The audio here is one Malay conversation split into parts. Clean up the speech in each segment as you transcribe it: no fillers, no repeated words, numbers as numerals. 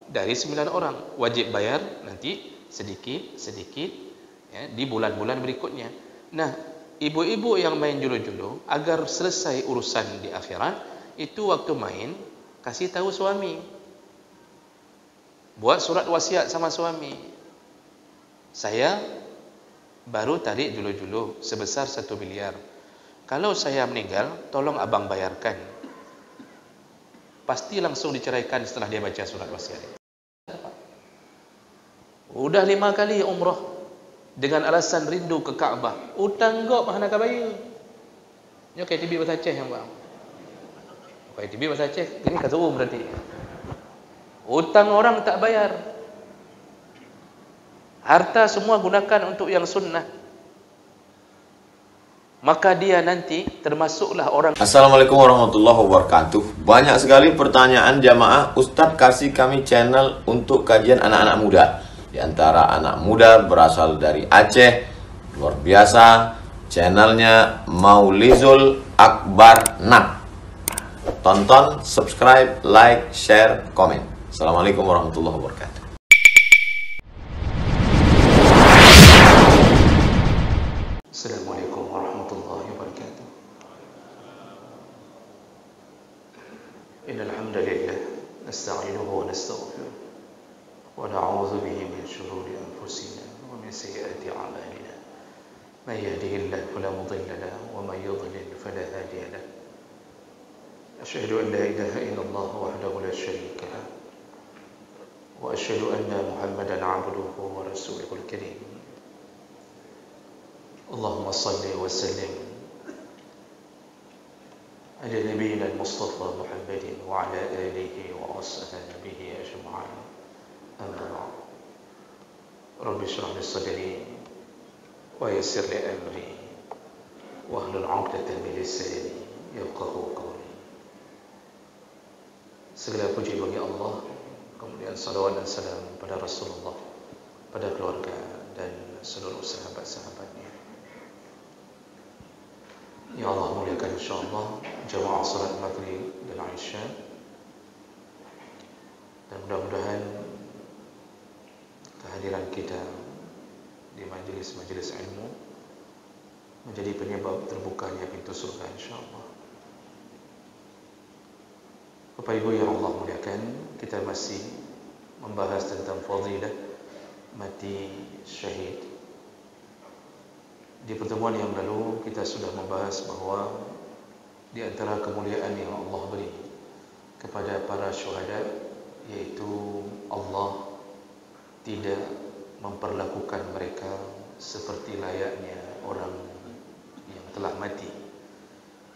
dari 9 orang. Wajib bayar nanti sedikit-sedikit ya, di bulan-bulan berikutnya. Nah, ibu-ibu yang main julu-julu agar selesai urusan di akhirat, itu waktu main kasih tahu suami. Buat surat wasiat sama suami. Saya baru tarik julu-julu sebesar 1 miliar. Kalau saya meninggal, tolong abang bayarkan. Pasti langsung diceraikan setelah dia baca surat wasiat. Udah 5 kali umrah dengan alasan rindu ke Kaabah. Utang gop mana ka bayar. Nyo KTB bahasa Aceh yang bang. KTB bahasa Aceh, ini kata berarti. Utang orang tak bayar. Harta semua gunakan untuk yang sunnah. Maka dia nanti termasuklah orang. Assalamualaikum warahmatullahi wabarakatuh. Banyak sekali pertanyaan jamaah, Ustadz kasih kami channel untuk kajian anak-anak muda. Di antara anak muda berasal dari Aceh, luar biasa. Channelnya Maulizul Akbar Nak. Tonton, subscribe, like, share, komen. Assalamualaikum warahmatullahi wabarakatuh. Assalamualaikum warahmatullahi wabarakatuh. Innal hamdalillah nasta'inuhu wa nastaghfiruh wa na'udzu bihi min shururi anfusina wa min sayyiati a'malina. May yahdihillahu fala mudilla lahu wa may yudlil fala hadiya lahu. Asyhadu an la ilaha illallah wahdahu la syarika lahu wa asyhadu anna Muhammadan 'abduhu wa rasuluhul karim. اللهم صل وسلم على نبينا المصطفى محمد وعلى آله وأصحابه أجمعين. أما بعد رب اشرح لي صدري ويسر لي أمري واحلل عقدة من لساني يفقهوا قولي. Segala puji bagi Allah, kemudian salawat dan salam pada Rasulullah, pada keluarga dan seluruh sahabat-sahabatnya. Ya Allah, muliakan insyaAllah jamaah salat maghrib dan Isya, dan mudah-mudahan kehadiran kita di majlis-majlis ilmu menjadi penyebab terbukanya pintu surga insyaAllah. Bapak Ibu yang Allah muliakan, kita masih membahas tentang fadilah mati syahid. Di pertemuan yang lalu kita sudah membahas bahawa di antara kemuliaan yang Allah beri kepada para syuhada, yaitu Allah tidak memperlakukan mereka seperti layaknya orang yang telah mati.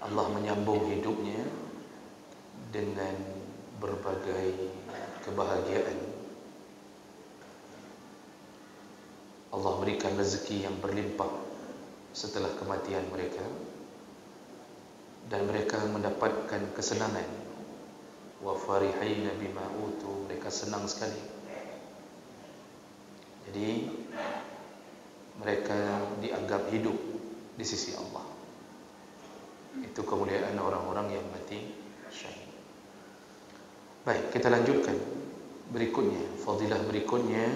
Allah menyambung hidupnya dengan berbagai kebahagiaan. Allah berikan rezeki yang berlimpah setelah kematian mereka, dan mereka mendapatkan kesenangan. Wa farihina bima utu, mereka senang sekali. Jadi mereka dianggap hidup di sisi Allah. Itu kemuliaan orang-orang yang mati syahid. Baik, kita lanjutkan berikutnya. Fadilah berikutnya,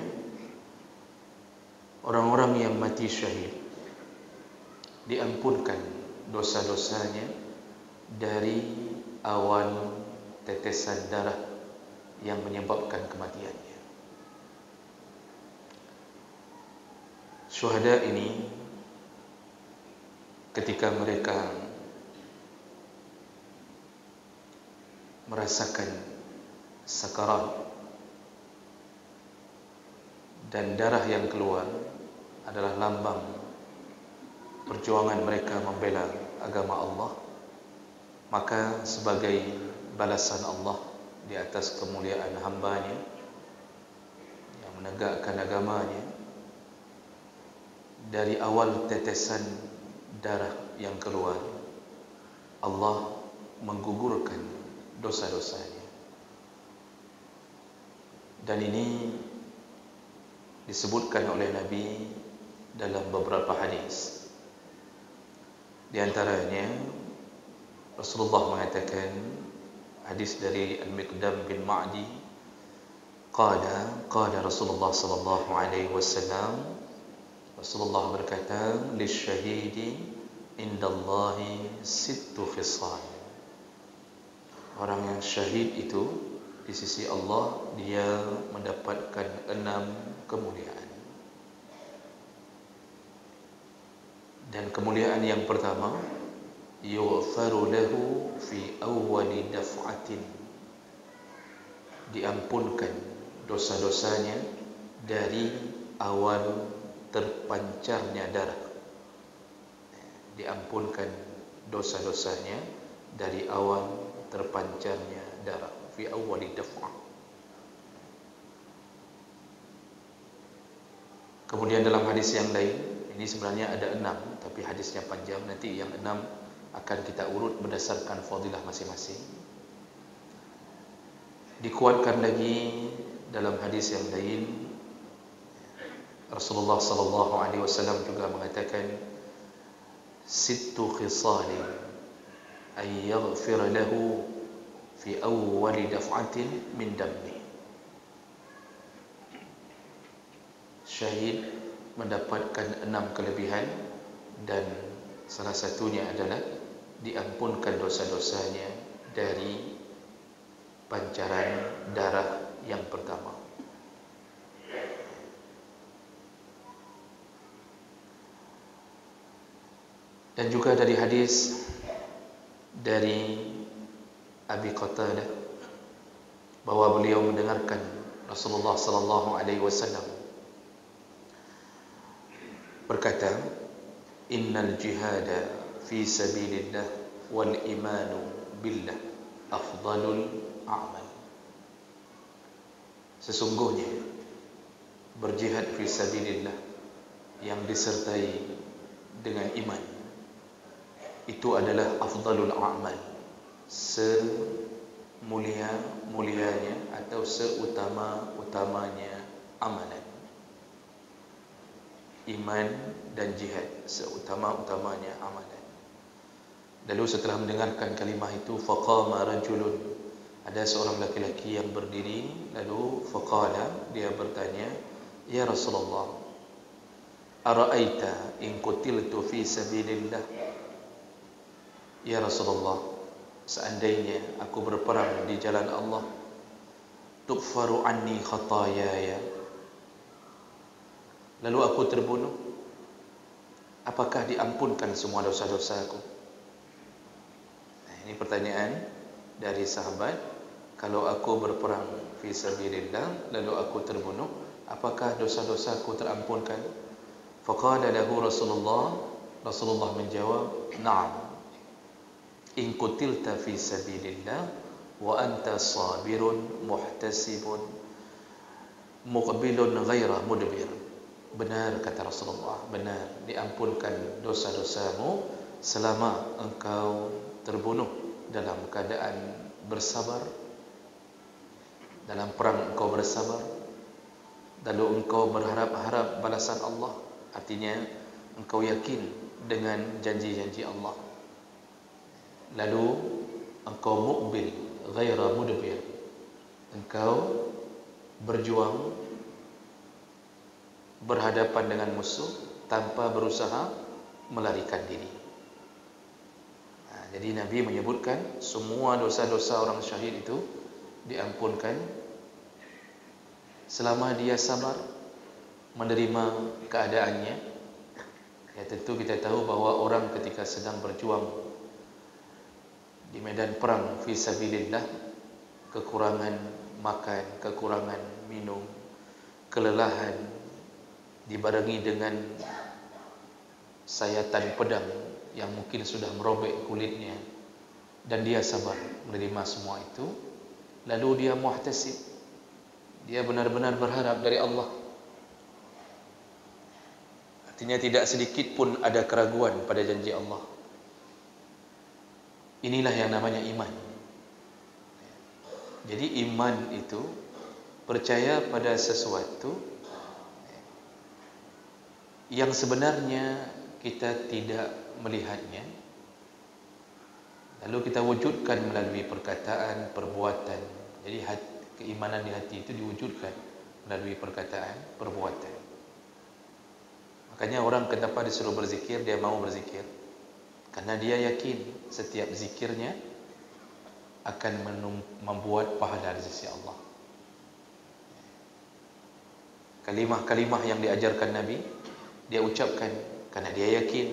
orang-orang yang mati syahid diampunkan dosa-dosanya dari awan tetesan darah yang menyebabkan kematiannya. Syuhada ini ketika mereka merasakan sakarat dan darah yang keluar adalah lambang perjuangan mereka membela agama Allah, maka sebagai balasan Allah di atas kemuliaan hambanya yang menegakkan agamanya, dari awal tetesan darah yang keluar, Allah menggugurkan dosa-dosanya. Dan ini disebutkan oleh Nabi dalam beberapa hadis. Di antaranya Rasulullah mengatakan, hadis dari Al-Miqdam bin Ma'di, qala Rasulullah sallallahu alaihi wasallam, Rasulullah berkata, lisyahidi indallahi sittu khisal. Orang yang syahid itu di sisi Allah dia mendapatkan 6 kemuliaan. Dan kemuliaan yang pertama, yughfaru lahu fi awwali daf'atin, diampunkan dosa-dosanya dari awal terpancarnya darah. Diampunkan dosa-dosanya dari awal terpancarnya darah, fi awwali daf'ah. Kemudian dalam hadis yang lain, ini sebenarnya ada 6, tapi hadisnya panjang, nanti yang 6 akan kita urut berdasarkan fadilah masing-masing. Dikuatkan lagi dalam hadis yang lain, Rasulullah sallallahu alaihi wasallam juga mengatakan, sittu khisalin ay yaghfir lahu fi awwali daf'atin min dammi. Syahid mendapatkan 6 kelebihan, dan salah satunya adalah diampunkan dosa-dosanya dari pancaran darah yang pertama. Dan juga dari hadis dari Abi Qatadah bahwa beliau mendengarkan Rasulullah sallallahu alaihi wasallam berkata, innal jihada fi sabilillah wal imanu billah afdalul a'mal. Sesungguhnya berjihad fi sabilillah yang disertai dengan iman itu adalah afdalul a'mal, semulia-mulianya atau seutama-utamanya amalan. Iman dan jihad seutama-utamanya amalan. Lalu setelah mendengarkan kalimah itu, faqama rajulun, ada seorang laki-laki yang berdiri, lalu faqala, dia bertanya, ya Rasulullah, ara'aita in qutiltu fi sabilillah. Ya Rasulullah, seandainya aku berperang di jalan Allah, tughfaru anni khatayaya, lalu aku terbunuh, apakah diampunkan semua dosa-dosaku? Nah, ini pertanyaan dari sahabat. Kalau aku berperang fi sabilillah lalu aku terbunuh, apakah dosa-dosaku terampunkan? Faqala lahu Rasulullah menjawab, na'am, in qutilta fi sabilillah wa anta sabirun muhtasibun muqbilun ghaira mudbir. Benar kata Rasulullah, benar, diampunkan dosa-dosamu selama engkau terbunuh dalam keadaan bersabar. Dalam perang engkau bersabar, lalu engkau berharap-harap balasan Allah, artinya engkau yakin dengan janji-janji Allah. Lalu engkau muqbil ghaira mudbir, engkau berjuang berhadapan dengan musuh tanpa berusaha melarikan diri. Nah, jadi Nabi menyebutkan semua dosa-dosa orang syahid itu diampunkan selama dia sabar menerima keadaannya. Ya, tentu kita tahu bahwa orang ketika sedang berjuang di medan perang fi sabilillah, kekurangan makan, kekurangan minum, kelelahan, dibarengi dengan sayatan pedang yang mungkin sudah merobek kulitnya, dan dia sabar menerima semua itu. Lalu dia muhtasib, dia benar-benar berharap dari Allah, artinya tidak sedikit pun ada keraguan pada janji Allah. Inilah yang namanya iman. Jadi iman itu percaya pada sesuatu yang sebenarnya kita tidak melihatnya, lalu kita wujudkan melalui perkataan, perbuatan. Jadi Keimanan di hati itu diwujudkan melalui perkataan, perbuatan. Makanya orang kenapa disuruh berzikir, dia mau berzikir, karena dia yakin setiap zikirnya akan membuat pahala di sisi Allah. Kalimah-kalimah yang diajarkan Nabi, dia ucapkan karena dia yakin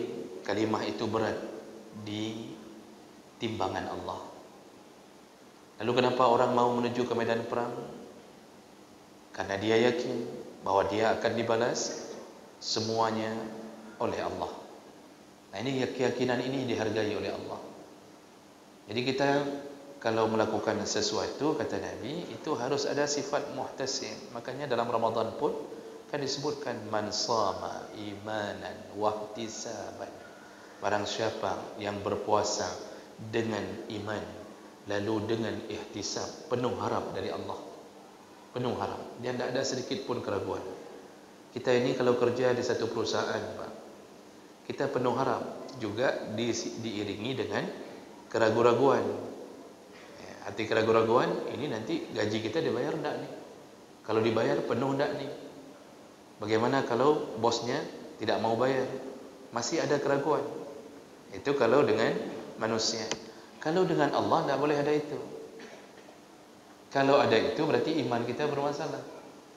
kalimah itu berat di timbangan Allah. Lalu kenapa orang mau menuju ke medan perang? Karena dia yakin bahwa dia akan dibalas semuanya oleh Allah. Nah, ini keyakinan ini dihargai oleh Allah. Jadi kita kalau melakukan sesuatu, kata Nabi, itu harus ada sifat muhtasib. Makanya dalam Ramadan pun kan disebutkan man shama imanan wahtisaban. Barang siapa yang berpuasa dengan iman lalu dengan ihtisab, penuh harap dari Allah. Penuh harap. Dia tidak ada sedikit pun keraguan. Kita ini kalau kerja di satu perusahaan, Pak, kita penuh harap, juga diiringi dengan keraguan-raguan. Hati keraguan-raguan, ini nanti gaji kita dibayar enggak nih? Kalau dibayar penuh enggak nih? Bagaimana kalau bosnya tidak mau bayar? Masih ada keraguan. Itu kalau dengan manusia. Kalau dengan Allah tidak boleh ada itu. Kalau ada itu berarti iman kita bermasalah.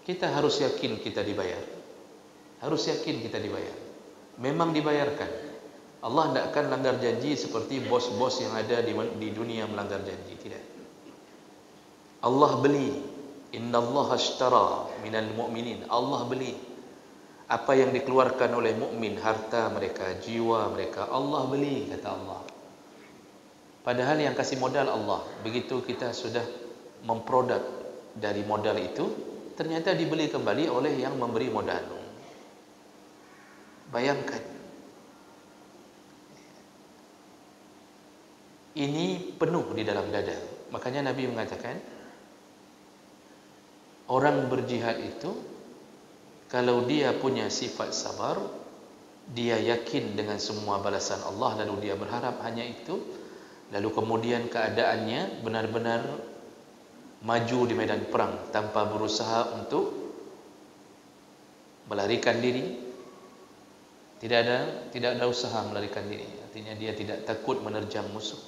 Kita harus yakin kita dibayar. Harus yakin kita dibayar. Memang dibayarkan. Allah tidak akan langgar janji seperti bos-bos yang ada di dunia melanggar janji. Tidak. Allah beli. Innallaha ashtara minal mu'minin. Allah beli. Apa yang dikeluarkan oleh mukmin, harta mereka, jiwa mereka, Allah beli, kata Allah. Padahal yang kasih modal Allah. Begitu kita sudah memproduk dari modal itu, ternyata dibeli kembali oleh yang memberi modal. Bayangkan. Ini penuh di dalam dada. Makanya Nabi mengatakan, orang berjihad itu, kalau dia punya sifat sabar, dia yakin dengan semua balasan Allah, lalu dia berharap hanya itu, lalu kemudian keadaannya benar-benar maju di medan perang tanpa berusaha untuk melarikan diri. Tidak ada usaha melarikan diri. Artinya dia tidak takut menerjang musuh.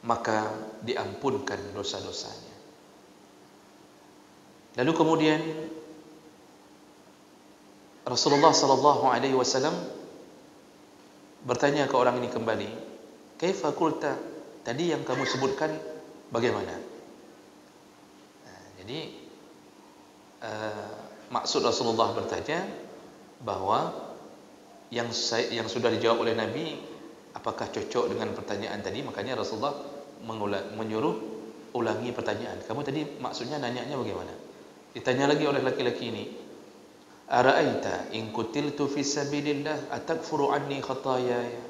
Maka diampunkan dosa-dosanya. Lalu kemudian Rasulullah sallallahu alaihi wasallam bertanya ke orang ini kembali, "Kaifa qulta?" Tadi yang kamu sebutkan bagaimana? Jadi maksud Rasulullah bertanya bahwa yang sudah dijawab oleh Nabi, apakah cocok dengan pertanyaan tadi? Makanya Rasulullah menyuruh ulangi pertanyaan. Kamu tadi maksudnya nanyanya bagaimana? Ditanya lagi oleh laki-laki ini, "Ara'aita in qutiltu fi sabilillah atakfuru anni khataayaya?"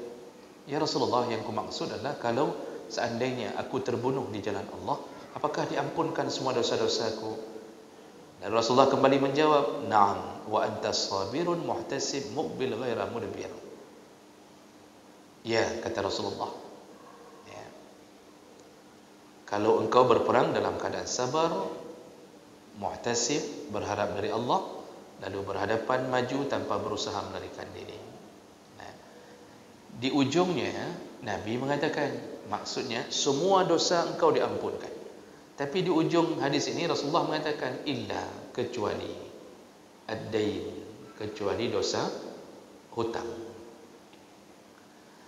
Ya Rasulullah, yang kumaksud adalah kalau seandainya aku terbunuh di jalan Allah, apakah diampunkan semua dosa-dosaku? Dan Rasulullah kembali menjawab, "Na'am, wa anta sabirun muhtasib muqbil ghaira mudbir." Ya, kata Rasulullah. Ya. Kalau engkau berperang dalam keadaan sabar, muhtasib, berharap dari Allah, lalu berhadapan maju tanpa berusaha melarikan diri. Nah, di ujungnya Nabi mengatakan, maksudnya semua dosa engkau diampunkan. Tapi di ujung hadis ini Rasulullah mengatakan, illa, kecuali ad-dain, kecuali dosa hutang.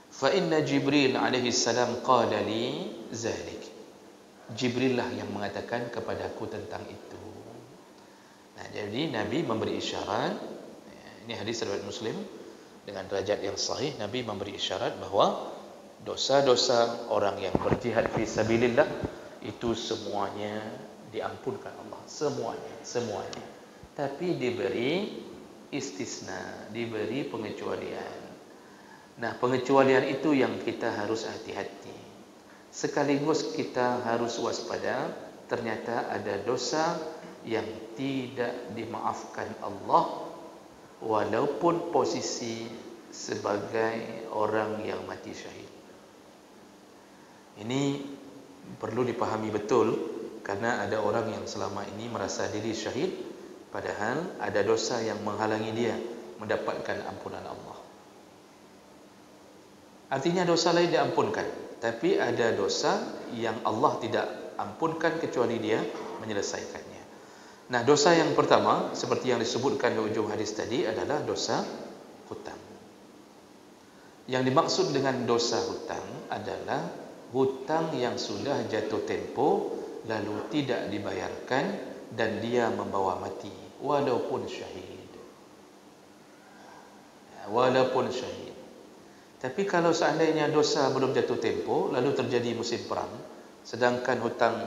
Fa inna Jibril alaihi salam qala li zalik. Jibril lah yang mengatakan kepadaku tentang itu. Nah, jadi Nabi memberi isyarat, ini hadis riwayat Muslim dengan derajat yang sahih. Nabi memberi isyarat bahwa dosa-dosa orang yang berjihad fi sabilillah itu semuanya diampunkan Allah, semuanya. Tapi diberi istisna, diberi pengecualian. Nah, pengecualian itu yang kita harus hati-hati. Sekaligus kita harus waspada, ternyata ada dosa yang tidak dimaafkan Allah walaupun posisi sebagai orang yang mati syahid. Ini perlu dipahami betul Karena ada orang yang selama ini merasa diri syahid, padahal ada dosa yang menghalangi dia mendapatkan ampunan Allah. Artinya dosa lain diampunkan, tapi ada dosa yang Allah tidak ampunkan kecuali dia menyelesaikannya. Nah, dosa yang pertama seperti yang disebutkan di ujung hadis tadi adalah dosa hutang. Yang dimaksud dengan dosa hutang adalah hutang yang sudah jatuh tempo lalu tidak dibayarkan dan dia membawa mati walaupun syahid. Walaupun syahid. Tapi kalau seandainya dosa belum jatuh tempo lalu terjadi musim perang, sedangkan hutang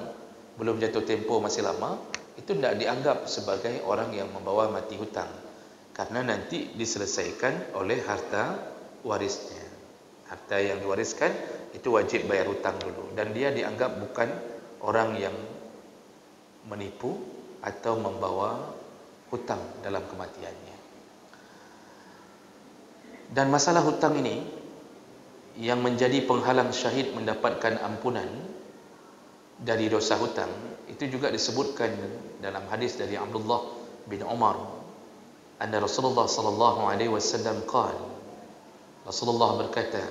belum jatuh tempo masih lama, itu tidak dianggap sebagai orang yang membawa mati hutang, karena nanti diselesaikan oleh harta warisnya. Harta yang diwariskan itu wajib bayar hutang dulu, dan dia dianggap bukan orang yang menipu atau membawa hutang dalam kematiannya. Dan masalah hutang ini yang menjadi penghalang syahid mendapatkan ampunan dari dosa hutang, itu juga disebutkan dalam hadis dari Abdullah bin Umar, anna Rasulullah sallallahu alaihi wasallam qala, Rasulullah berkata,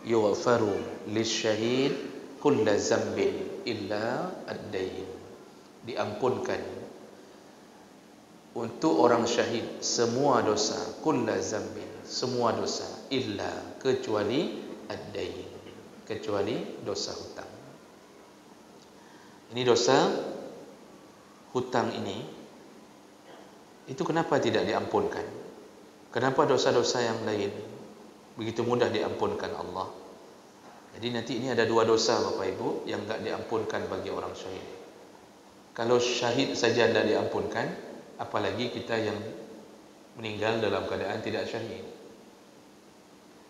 yughfaru lisyahid kulla zambin illa ad-dain. Diampunkan untuk orang syahid semua dosa, kulla zambin, semua dosa, illa, kecuali ad-dain, kecuali dosa hutang. Ini dosa hutang ini, itu kenapa tidak diampunkan? Kenapa dosa-dosa yang lain begitu mudah diampunkan Allah? Jadi nanti ini ada dua dosa Bapak Ibu yang enggak diampunkan bagi orang syahid. Kalau syahid saja tidak diampunkan, apalagi kita yang meninggal dalam keadaan tidak syahid.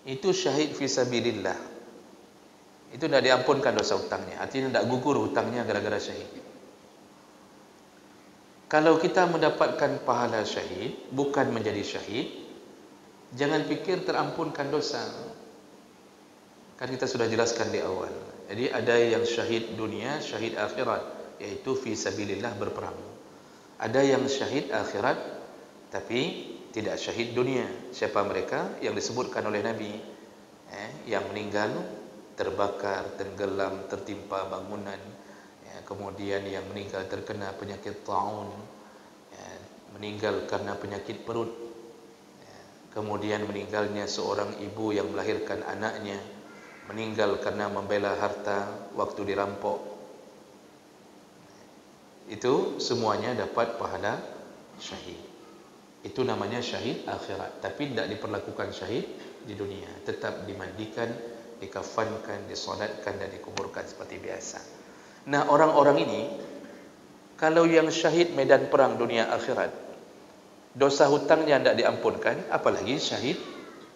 Itu syahid fi sabilillah, itu tidak diampunkan dosa hutangnya, artinya tidak gugur hutangnya gara-gara syahid. Kalau kita mendapatkan pahala syahid bukan menjadi syahid, jangan pikir terampunkan dosa. Kan kita sudah jelaskan di awal. Jadi ada yang syahid dunia, syahid akhirat, yaitu fi sabilillah berperang. Ada yang syahid akhirat tapi tidak syahid dunia. Siapa mereka? Yang disebutkan oleh Nabi, yang meninggal terbakar, tenggelam, tertimpa bangunan, kemudian yang meninggal terkena penyakit taun, meninggal karena penyakit perut, kemudian meninggalnya seorang ibu yang melahirkan anaknya, meninggal karena membela harta waktu dirampok. Itu semuanya dapat pahala syahid. Itu namanya syahid akhirat, tapi tidak diperlakukan syahid di dunia, tetap dimandikan, dikafankan, disolatkan dan dikuburkan seperti biasa. Nah, orang-orang ini kalau yang syahid medan perang dunia akhirat, dosa hutangnya tidak diampunkan, apalagi syahid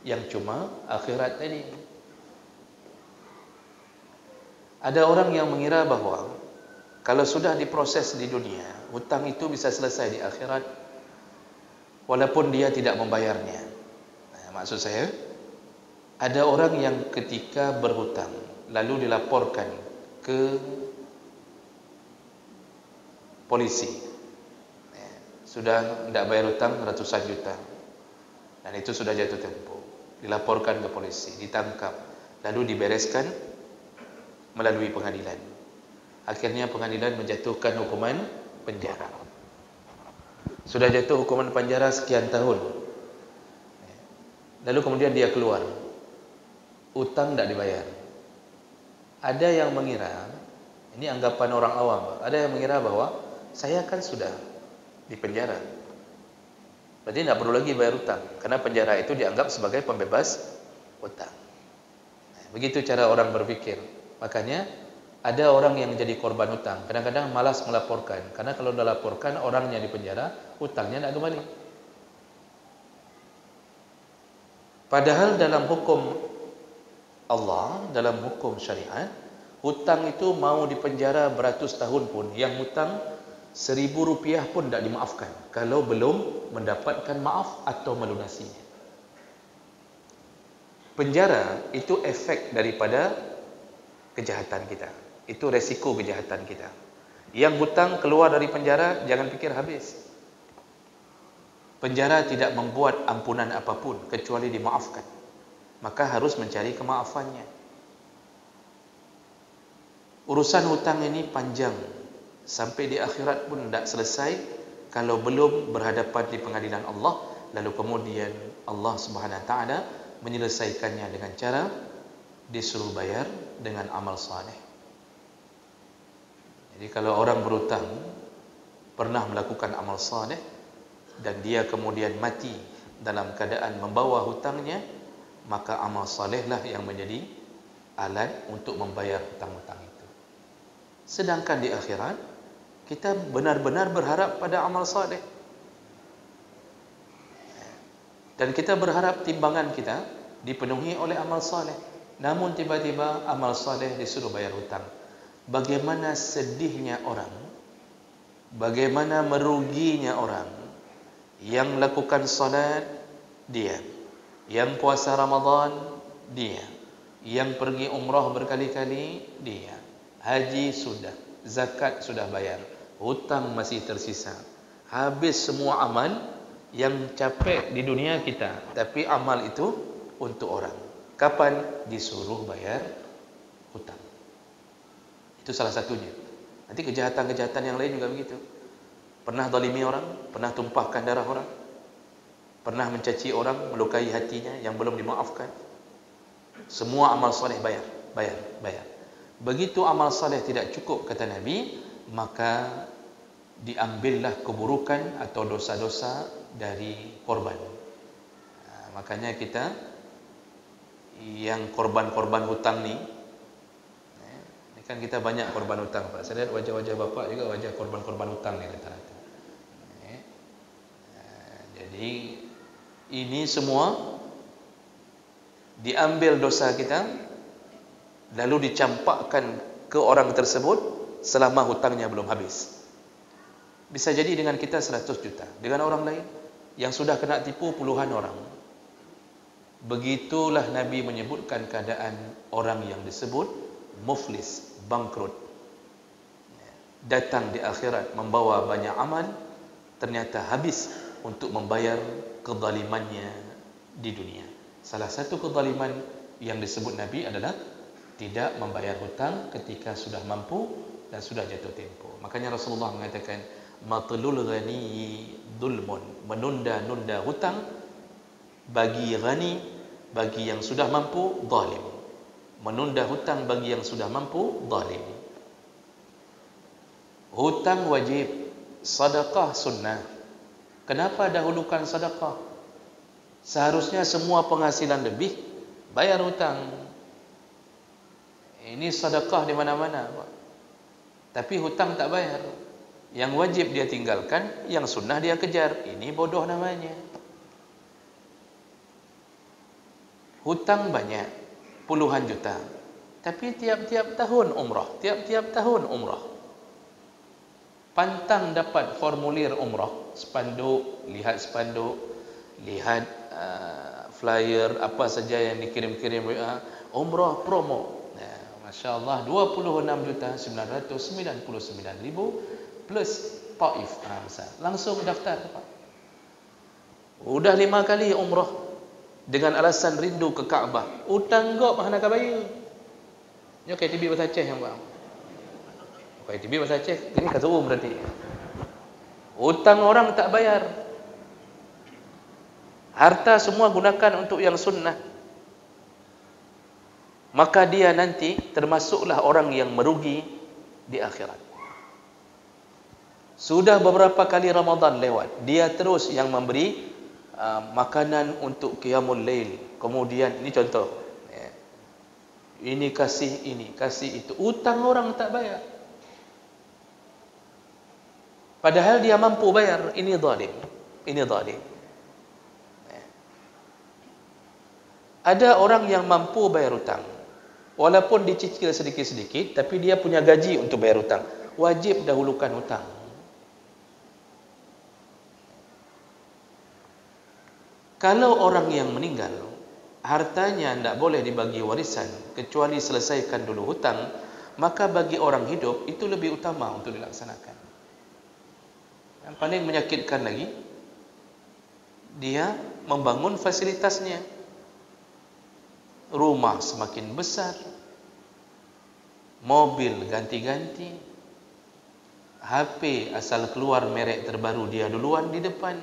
yang cuma akhirat tadi. Ada orang yang mengira bahwa kalau sudah diproses di dunia, hutang itu bisa selesai di akhirat walaupun dia tidak membayarnya. Nah, maksud saya, ada orang yang ketika berhutang lalu dilaporkan ke polisi, sudah tidak bayar hutang ratusan juta, dan itu sudah jatuh tempo, dilaporkan ke polisi, ditangkap, lalu dibereskan melalui pengadilan. Akhirnya pengadilan menjatuhkan hukuman penjara. Sudah jatuh hukuman penjara sekian tahun, lalu kemudian dia keluar, utang tidak dibayar. Ada yang mengira, ini anggapan orang awam, ada yang mengira bahwa saya kan sudah di penjara, berarti tidak perlu lagi bayar hutang, karena penjara itu dianggap sebagai pembebas hutang. Begitu cara orang berpikir. Makanya ada orang yang menjadi korban hutang, kadang-kadang malas melaporkan, karena kalau sudah laporkan orangnya di penjara, hutangnya tidak kembali. Padahal dalam hukum Allah, dalam hukum syariat, hutang itu mau dipenjara beratus tahun pun, yang hutang 1.000 rupiah pun tidak dimaafkan kalau belum mendapatkan maaf atau melunasinya. Penjara itu efek daripada kejahatan kita, itu resiko kejahatan kita. Yang hutang keluar dari penjara, jangan pikir habis. Penjara tidak membuat ampunan apapun kecuali dimaafkan. Maka harus mencari kemaafannya. Urusan hutang ini panjang. Sampai di akhirat pun tidak selesai kalau belum berhadapan di pengadilan Allah. Lalu kemudian Allah Subhanahu Wa Taala menyelesaikannya dengan cara disuruh bayar dengan amal saleh. Jadi kalau orang berhutang pernah melakukan amal saleh dan dia kemudian mati dalam keadaan membawa hutangnya, maka amal salehlah yang menjadi alat untuk membayar hutang-hutang itu. Sedangkan di akhirat kita benar-benar berharap pada amal saleh. Dan kita berharap timbangan kita dipenuhi oleh amal saleh. Namun tiba-tiba amal saleh disuruh bayar hutang. Bagaimana sedihnya orang, bagaimana meruginya orang yang melakukan salat dia, yang puasa Ramadan dia, yang pergi umrah berkali-kali dia, haji sudah, zakat sudah bayar, hutang masih tersisa. Habis semua amal, yang capek di dunia kita, tapi amal itu untuk orang. Kapan disuruh bayar hutang? Itu salah satunya. Nanti kejahatan-kejahatan yang lain juga begitu. Pernah zalimi orang, pernah tumpahkan darah orang, pernah mencaci orang, melukai hatinya yang belum dimaafkan. Semua amal soleh bayar. Begitu amal soleh tidak cukup, kata Nabi, maka diambillah keburukan atau dosa-dosa dari korban. Makanya kita yang korban-korban hutang ni, kan kita banyak korban hutang, Pak. Saya lihat wajah-wajah bapak juga wajah korban-korban hutang ni rata-rata. Jadi ini semua diambil dosa kita lalu dicampakkan ke orang tersebut selama hutangnya belum habis. Bisa jadi dengan kita 100 juta, dengan orang lain yang sudah kena tipu puluhan orang. Begitulah Nabi menyebutkan keadaan orang yang disebut muflis, bangkrut. Datang di akhirat membawa banyak amal, ternyata habis untuk membayar kezalimannya di dunia. Salah satu kezaliman yang disebut Nabi adalah tidak membayar hutang ketika sudah mampu dan sudah jatuh tempoh. Makanya Rasulullah mengatakan, matlul ghani dhulmun, menunda-nunda hutang bagi ghani, bagi yang sudah mampu, zalim. Menunda hutang bagi yang sudah mampu, zalim. Hutang wajib, sedekah sunnah. Kenapa dahulukan sedekah? Seharusnya semua penghasilan lebih bayar hutang. Ini sedekah di mana-mana, Pak. Tapi hutang tak bayar. Yang wajib dia tinggalkan, yang sunnah dia kejar. Ini bodoh namanya. Hutang banyak, puluhan juta. Tapi tiap-tiap tahun umrah, tiap-tiap tahun umrah. Pantang dapat formulir umrah, spanduk, lihat flyer apa saja yang dikirim-kirim umrah promo. Masya Allah, 26.999.000 plus Taif. Langsung daftar, Pak. Udah 5 kali umrah dengan alasan rindu ke Kaabah. Utang gop mana kabaya. Nyo KTB bahasa Aceh yang Pak. KTB bahasa Aceh, ini kata berarti. Utang orang tak bayar. Harta semua gunakan untuk yang sunnah. Maka dia nanti termasuklah orang yang merugi di akhirat. Sudah beberapa kali Ramadan lewat, dia terus yang memberi makanan untuk qiyamul lail. Kemudian ini contoh, ini kasih itu, utang orang tak bayar. Padahal dia mampu bayar. Ini zalim. Ada orang yang mampu bayar hutang, walaupun dicicil sedikit-sedikit, tapi dia punya gaji untuk bayar hutang. Wajib dahulukan hutang. Kalau orang yang meninggal, hartanya tidak boleh dibagi warisan kecuali selesaikan dulu hutang, maka bagi orang hidup itu lebih utama untuk dilaksanakan. Yang paling menyakitkan lagi, dia membangun fasilitasnya. Rumah semakin besar, mobil ganti-ganti, HP asal keluar merek terbaru dia duluan di depan.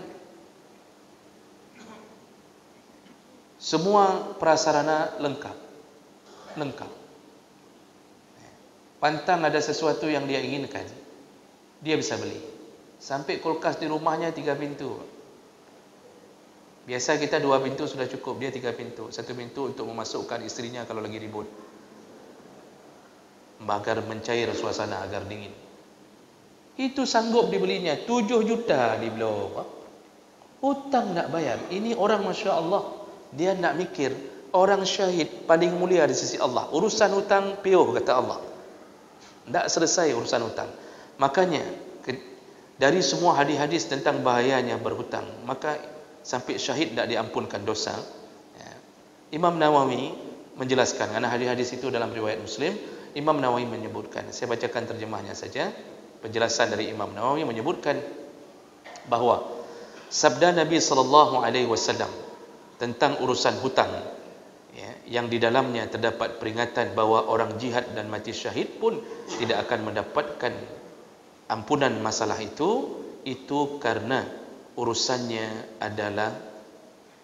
Semua prasarana lengkap. Pantang ada sesuatu yang dia inginkan, dia bisa beli. Sampai kulkas di rumahnya 3 pintu. Biasa kita 2 pintu sudah cukup, dia 3 pintu. 1 pintu untuk memasukkan istrinya kalau lagi ribut, agar mencair suasana, agar dingin. Itu sanggup dibelinya 7 juta di blok. Hutang nak bayar. Ini orang Masya Allah, dia nak mikir orang syahid paling mulia di sisi Allah. Urusan hutang piuh, kata Allah. Tak selesai urusan hutang. Makanya dari semua hadis-hadis tentang bahayanya berhutang, maka sampai syahid tak diampunkan dosa. Imam Nawawi menjelaskan, karena hadis-hadis itu dalam riwayat Muslim. Imam Nawawi menyebutkan, saya bacakan terjemahnya saja. Penjelasan dari Imam Nawawi menyebutkan bahawa sabda Nabi SAW tentang urusan hutang, yang di dalamnya terdapat peringatan bahawa orang jihad dan mati syahid pun tidak akan mendapatkan ampunan masalah itu karena urusannya adalah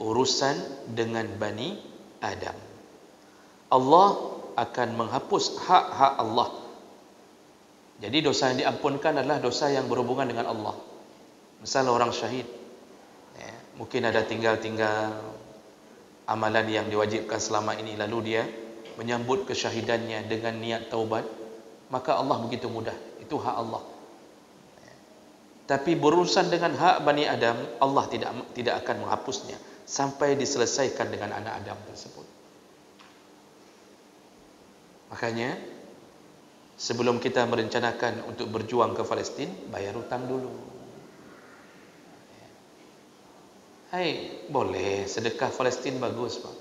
urusan dengan Bani Adam. Allah akan menghapus hak-hak Allah. Jadi dosa yang diampunkan adalah dosa yang berhubungan dengan Allah. Misal orang syahid, mungkin ada tinggal-tinggal amalan yang diwajibkan selama ini, lalu dia menyambut kesyahidannya dengan niat taubat, maka Allah begitu mudah. Itu hak Allah. Tapi berurusan dengan hak Bani Adam, Allah tidak akan menghapusnya sampai diselesaikan dengan anak Adam tersebut. Makanya sebelum kita merencanakan untuk berjuang ke Palestin, bayar hutang dulu. Hai, boleh sedekah Palestin bagus, Pak.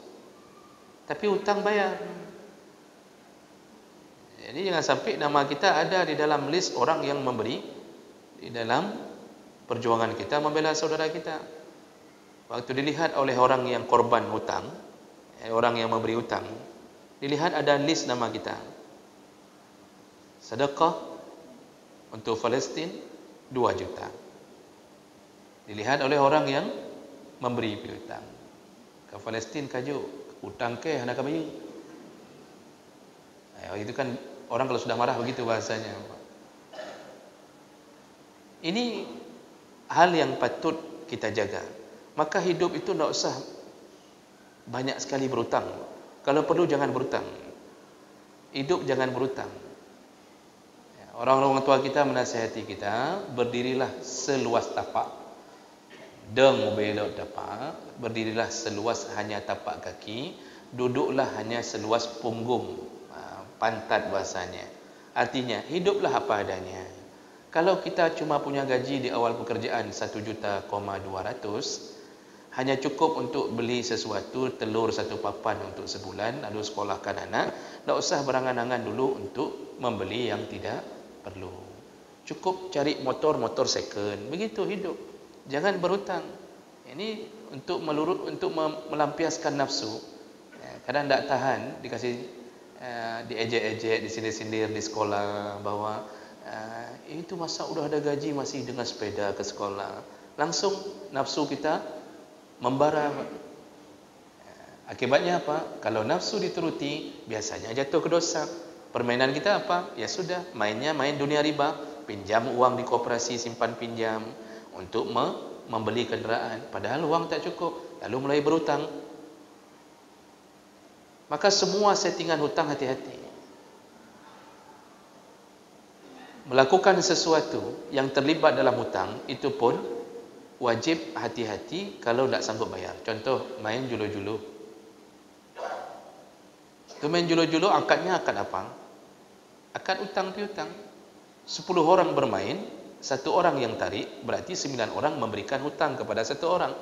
Tapi hutang bayar. Jadi jangan sampai nama kita ada di dalam list orang yang memberi di dalam perjuangan kita membela saudara kita. Waktu dilihat oleh orang yang korban hutang, orang yang memberi hutang, dilihat ada list nama kita. Sedekah untuk Palestin 2 juta. Dilihat oleh orang yang memberi hutang. Ke Palestin kaju, hutang ke hendak bayar. Itu kan orang kalau sudah marah begitu bahasanya. Ini hal yang patut kita jaga. Maka hidup itu tidak usah banyak sekali berhutang. Kalau perlu jangan berhutang. Hidup jangan berhutang. Orang-orang tua kita menasihati kita, berdirilah seluas tapak. Deng belok tapak, berdirilah seluas hanya tapak kaki, duduklah hanya seluas punggung, pantat bahasanya. Artinya, hiduplah apa adanya. Kalau kita cuma punya gaji di awal pekerjaan 1,2 juta, hanya cukup untuk beli sesuatu, telur 1 papan untuk sebulan, lalu sekolahkan anak, tak usah berangan-angan dulu untuk membeli yang tidak perlu. Cukup cari motor second, begitu hidup. Jangan berhutang. Ini untuk melampiaskan nafsu. Kadang tak tahan, dikasih diejek-ejek, disindir-sindir di sekolah bahawa itu masa udah ada gaji masih dengan sepeda ke sekolah. Langsung nafsu kita membara. Akibatnya apa? Kalau nafsu dituruti, biasanya jatuh ke dosa. Permainan kita apa? Ya sudah, mainnya main dunia riba, pinjam uang di koperasi simpan pinjam untuk membeli kenderaan, padahal uang tak cukup, lalu mulai berhutang. Maka semua settingan hutang hati-hati. Melakukan sesuatu yang terlibat dalam hutang itu pun wajib hati-hati kalau tak sanggup bayar. Contoh, main julu-julu. Itu main julu-julu, akadnya akad apa? Akad hutang piutang. 10 orang bermain, 1 orang yang tarik, berarti 9 orang memberikan hutang kepada 1 orang.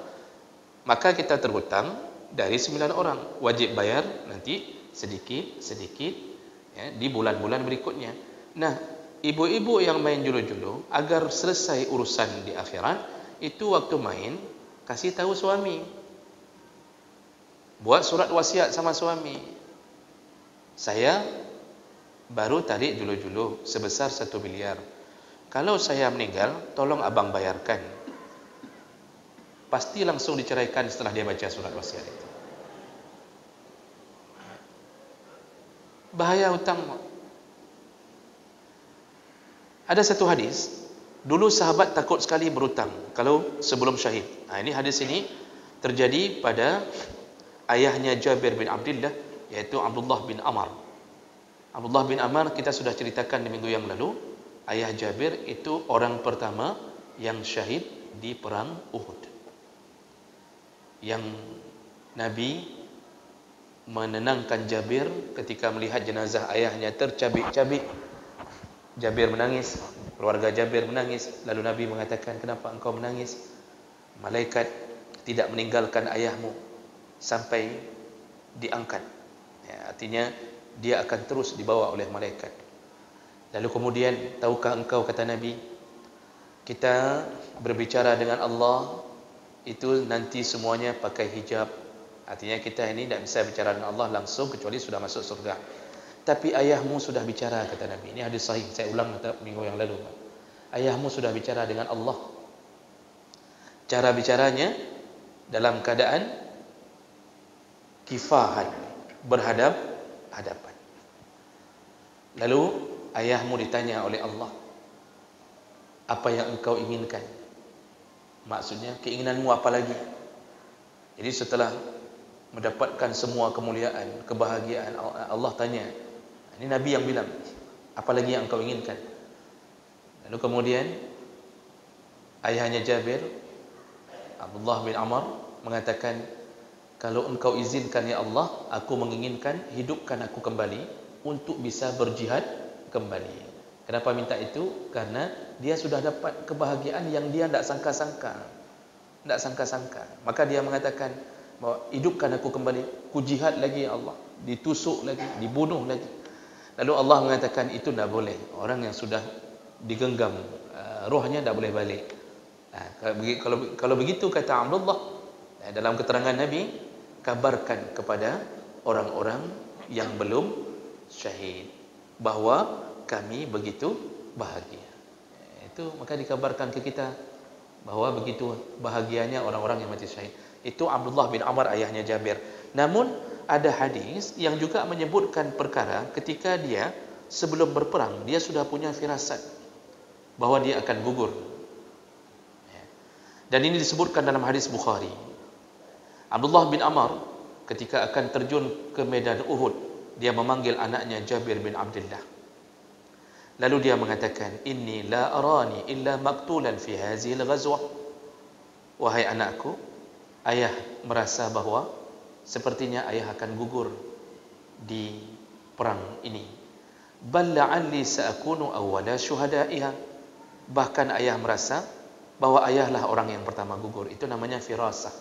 Maka kita terhutang dari 9 orang. Wajib bayar nanti sedikit-sedikit ya, di bulan-bulan berikutnya. Nah, ibu-ibu yang main julu-julu agar selesai urusan di akhirat, itu waktu main kasih tahu suami, buat surat wasiat sama suami, saya baru tarik julu-julu sebesar 1 miliar. Kalau saya meninggal, tolong abang bayarkan. Pasti langsung diceraikan setelah dia baca surat wasiat itu. Bahaya hutang. Ada satu hadis, dulu sahabat takut sekali berhutang kalau sebelum syahid. Ini hadis ini terjadi pada ayahnya Jabir bin Abdullah, yaitu Abdullah bin Amr. Abdullah bin Amr kita sudah ceritakan di minggu yang lalu. Ayah Jabir itu orang pertama yang syahid di perang Uhud, yang Nabi menenangkan Jabir ketika melihat jenazah ayahnya tercabik-cabik. Jabir menangis, keluarga Jabir menangis. Lalu Nabi mengatakan, kenapa engkau menangis? Malaikat tidak meninggalkan ayahmu sampai diangkat, ya, artinya dia akan terus dibawa oleh malaikat. Lalu kemudian, tahukah engkau, kata Nabi, kita berbicara dengan Allah itu nanti semuanya pakai hijab. Artinya kita ini tidak bisa bicara dengan Allah langsung kecuali sudah masuk surga. Tapi ayahmu sudah bicara, kata Nabi. Ini hadis sahih, saya ulang minggu yang lalu. Ayahmu sudah bicara dengan Allah. Cara bicaranya dalam keadaan kifahan, berhadap-hadapan. Lalu ayahmu ditanya oleh Allah, apa yang engkau inginkan? Maksudnya, keinginanmu apa lagi? Jadi setelah mendapatkan semua kemuliaan, kebahagiaan, Allah tanya, ini Nabi yang bilang, apa lagi yang engkau inginkan? Lalu kemudian ayahnya Jabir, Abdullah bin Amr, mengatakan, kalau engkau izinkan ya Allah, aku menginginkan hidupkan aku kembali untuk bisa berjihad kembali. Kenapa minta itu? Karena dia sudah dapat kebahagiaan yang dia tidak sangka-sangka. Tidak sangka-sangka. Maka dia mengatakan, bahwa hidupkan aku kembali, ku jihad lagi ya Allah, ditusuk lagi, dibunuh lagi. Lalu Allah mengatakan, itu tidak boleh. Orang yang sudah digenggam rohnya tidak boleh balik. Kalau begitu, kata Abdullah, dalam keterangan Nabi, kabarkan kepada orang-orang yang belum syahid bahwa kami begitu bahagia. Itu maka dikabarkan ke kita bahwa begitu bahagianya orang-orang yang mati syahid. Itu Abdullah bin Amr, ayahnya Jabir. Namun ada hadis yang juga menyebutkan perkara ketika dia sebelum berperang, dia sudah punya firasat bahwa dia akan gugur. Dan ini disebutkan dalam hadis Bukhari. Abdullah bin Amr ketika akan terjun ke medan Uhud, dia memanggil anaknya Jabir bin Abdullah. Lalu dia mengatakan, inni la arani illa maqtulan fi hadhihi al-ghazwah. Wahai anakku, ayah merasa bahwa sepertinya ayah akan gugur di perang ini. Bal la'alli sa'akunu awwala syuhada'iha. Bahkan ayah merasa bahwa ayahlah orang yang pertama gugur. Itu namanya firasah.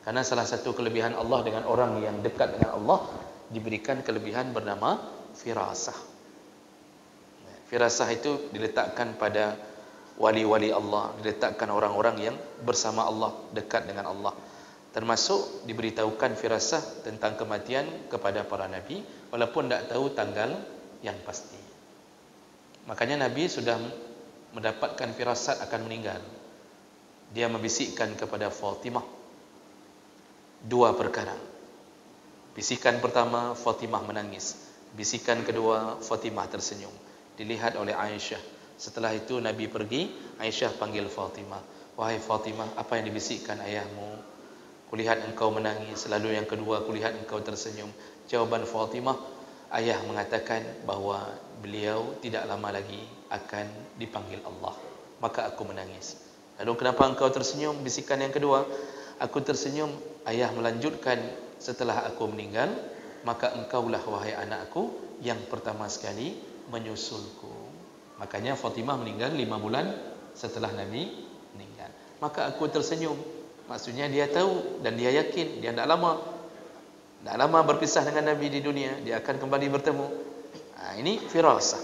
Karena salah satu kelebihan Allah dengan orang yang dekat dengan Allah, diberikan kelebihan bernama firasah. Firasah itu diletakkan pada wali-wali Allah, diletakkan orang-orang yang bersama Allah, dekat dengan Allah. Termasuk diberitahukan firasah tentang kematian kepada para nabi, walaupun tidak tahu tanggal yang pasti. Makanya Nabi sudah mendapatkan firasat akan meninggal. Dia membisikkan kepada Fatimah dua perkara. Bisikan pertama, Fatimah menangis. Bisikan kedua, Fatimah tersenyum. Dilihat oleh Aisyah. Setelah itu Nabi pergi, Aisyah panggil Fatimah. Wahai Fatimah, apa yang dibisikkan ayahmu? Kulihat engkau menangis. Lalu yang kedua, kulihat engkau tersenyum. Jawaban Fatimah, ayah mengatakan bahawa beliau tidak lama lagi akan dipanggil Allah. Maka aku menangis. Lalu kenapa engkau tersenyum? Bisikan yang kedua, aku tersenyum, ayah melanjutkan, setelah aku meninggal, maka engkaulah wahai anakku yang pertama sekali menyusulku. Makanya Fatimah meninggal 5 bulan setelah Nabi meninggal. Maka aku tersenyum. Maksudnya dia tahu dan dia yakin dia tidak lama berpisah dengan Nabi di dunia, dia akan kembali bertemu. Ini firasah.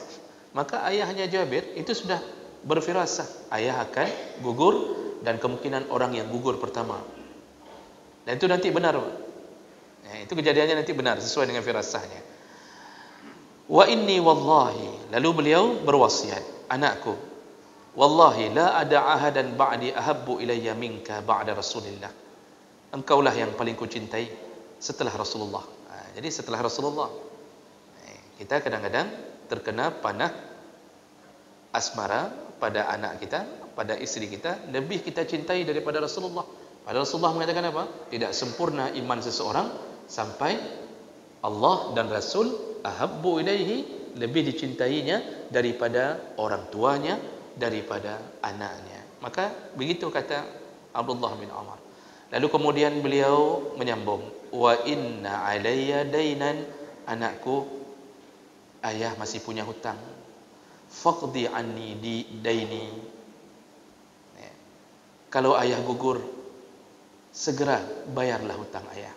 Maka ayahnya Jabir itu sudah berfirasah, ayah akan gugur dan kemungkinan orang yang gugur pertama. Dan itu nanti benar. Itu kejadiannya nanti benar sesuai dengan firasahnya. Wa inni wallahi, lalu beliau berwasiat, anakku, wallahi la ada ahadan ba'di ahabbu ilayya minka ba'da Rasulillah. Engkaulah yang paling kucintai setelah Rasulullah. Jadi setelah Rasulullah, kita kadang-kadang terkena panah asmara pada anak kita, pada isteri kita, lebih kita cintai daripada Rasulullah. Padahal Rasulullah mengatakan apa? Tidak sempurna iman seseorang sampai Allah dan Rasul ahabbu ilaihi, lebih dicintainya daripada orang tuanya, daripada anaknya. Maka begitu kata Abdullah bin Umar. Lalu kemudian beliau menyambung, wa inna alayya dainan, anakku, ayah masih punya hutang. Faqdi anni di daini. Kalau ayah gugur, segera bayarlah hutang ayah.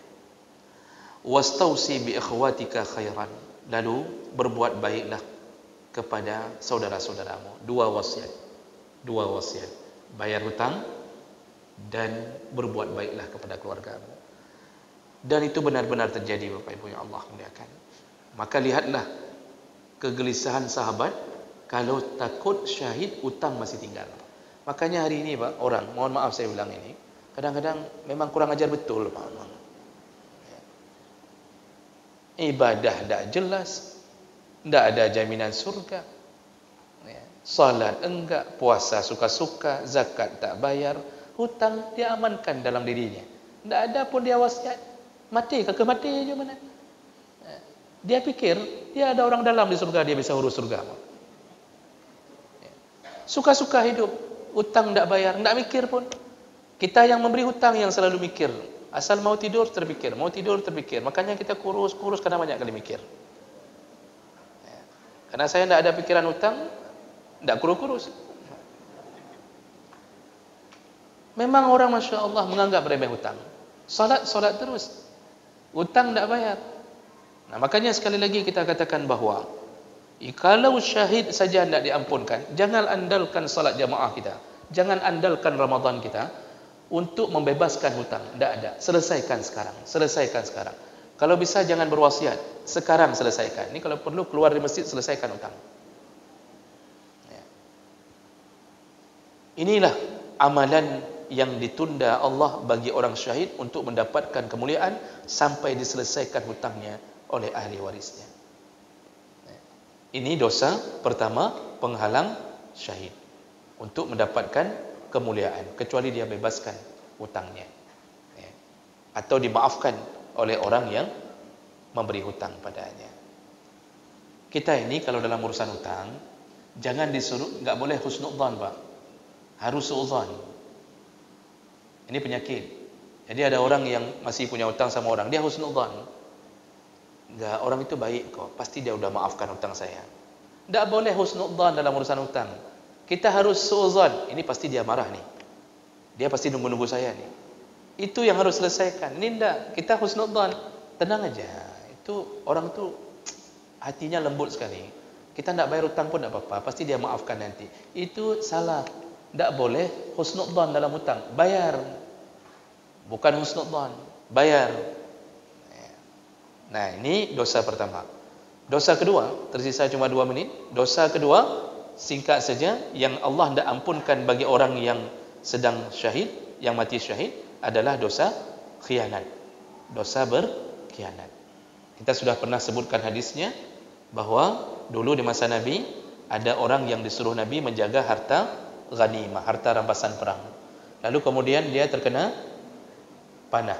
Wastausi bi ikhwatika khairan, lalu berbuat baiklah kepada saudara-saudaramu. Dua wasiat, bayar hutang dan berbuat baiklah kepada keluargamu. Dan itu benar-benar terjadi, Bapak Ibu yang Allah muliakan. Maka lihatlah kegelisahan sahabat kalau takut syahid, utang masih tinggal. Makanya hari ini Pak, orang, mohon maaf saya bilang ini, kadang-kadang memang kurang ajar betul Pak. Ibadah tak jelas, tak ada jaminan surga, salat enggak, puasa suka-suka, zakat tak bayar, hutang diamankan dalam dirinya, tak ada pun dia wasiat, mati kagak mati aja mana. Dia pikir dia ada orang dalam di surga, dia bisa urus surga. Suka-suka hidup, hutang tak bayar, tak mikir pun. Kita yang memberi hutang yang selalu mikir. Asal mau tidur terpikir, mau tidur terpikir. Makanya kita kurus karena banyak kali mikir. Karena saya tidak ada pikiran hutang, tidak kurus. Memang orang Masya Allah menganggap remeh hutang. Salat terus, hutang tidak bayar. Nah, makanya sekali lagi kita katakan bahawa kalau syahid saja tidak diampunkan, jangan andalkan salat jamaah kita, jangan andalkan Ramadan kita untuk membebaskan hutang. Tidak ada. Selesaikan sekarang. Kalau bisa jangan berwasiat, sekarang selesaikan. Ini kalau perlu keluar dari masjid, selesaikan hutang. Inilah amalan yang ditunda Allah bagi orang syahid untuk mendapatkan kemuliaan sampai diselesaikan hutangnya oleh ahli warisnya. Ini dosa pertama penghalang syahid untuk mendapatkan kemuliaan, kecuali dia bebaskan hutangnya atau dimaafkan oleh orang yang memberi hutang padanya. Kita ini kalau dalam urusan hutang jangan disuruh, enggak boleh husnudzan Pak, harus suudzon. Ini penyakit. Jadi ada orang yang masih punya hutang sama orang, dia husnudzan, enggak, orang itu baik kok, pasti dia udah maafkan hutang saya. Enggak boleh husnudzan dalam urusan hutang. Kita harus suudzon, ini pasti dia marah nih, dia pasti nunggu-nunggu saya nih. Itu yang harus selesaikan. Ini enggak, kita husnudzan, tenang aja. Itu orang tuh hatinya lembut sekali. Kita enggak bayar hutang pun enggak apa-apa, pasti dia maafkan nanti. Itu salah. Enggak boleh husnudzan dalam hutang. Bayar. Bukan husnudzan, bayar. Nah, ini dosa pertama. Dosa kedua, tersisa cuma 2 menit. Dosa kedua, singkat saja, yang Allah tidak ampunkan bagi orang yang sedang syahid, yang mati syahid, adalah dosa khianat. Dosa berkhianat. Kita sudah pernah sebutkan hadisnya, bahwa dulu di masa Nabi, ada orang yang disuruh Nabi menjaga harta ghanimah, harta rampasan perang. Lalu kemudian dia terkena panah,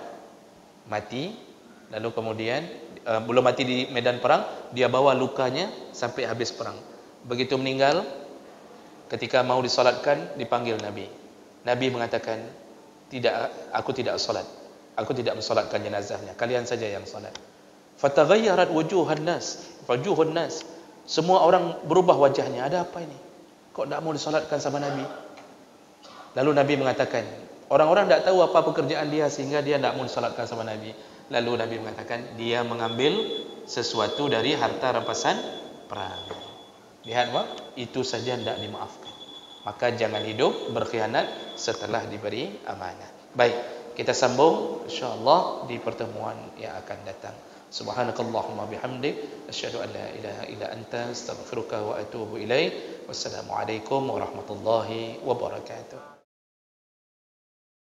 mati. Lalu kemudian belum mati di medan perang, dia bawa lukanya sampai habis perang. Begitu meninggal, ketika mau disolatkan, dipanggil Nabi. Nabi mengatakan, tidak, aku tidak solat, aku tidak mensolatkan jenazahnya, kalian saja yang solat. Fataghayyarat wujuhun nas, semua orang berubah wajahnya. Ada apa ini? Kok tidak mau disolatkan sama Nabi? Lalu Nabi mengatakan, orang-orang tidak tahu apa pekerjaan dia sehingga dia tidak mau disolatkan sama Nabi. Lalu Nabi mengatakan, dia mengambil sesuatu dari harta rampasan perang. Lihat Pak, itu saja tidak dimaafkan. Maka jangan hidup berkhianat setelah diberi amanah. Baik, kita sambung insyaallah di pertemuan yang akan datang. Subhanakallahumma bihamdik asyhadu an la ilaha illa anta astaghfiruka wa atubu ilaik. Wassalamualaikum warahmatullahi wabarakatuh.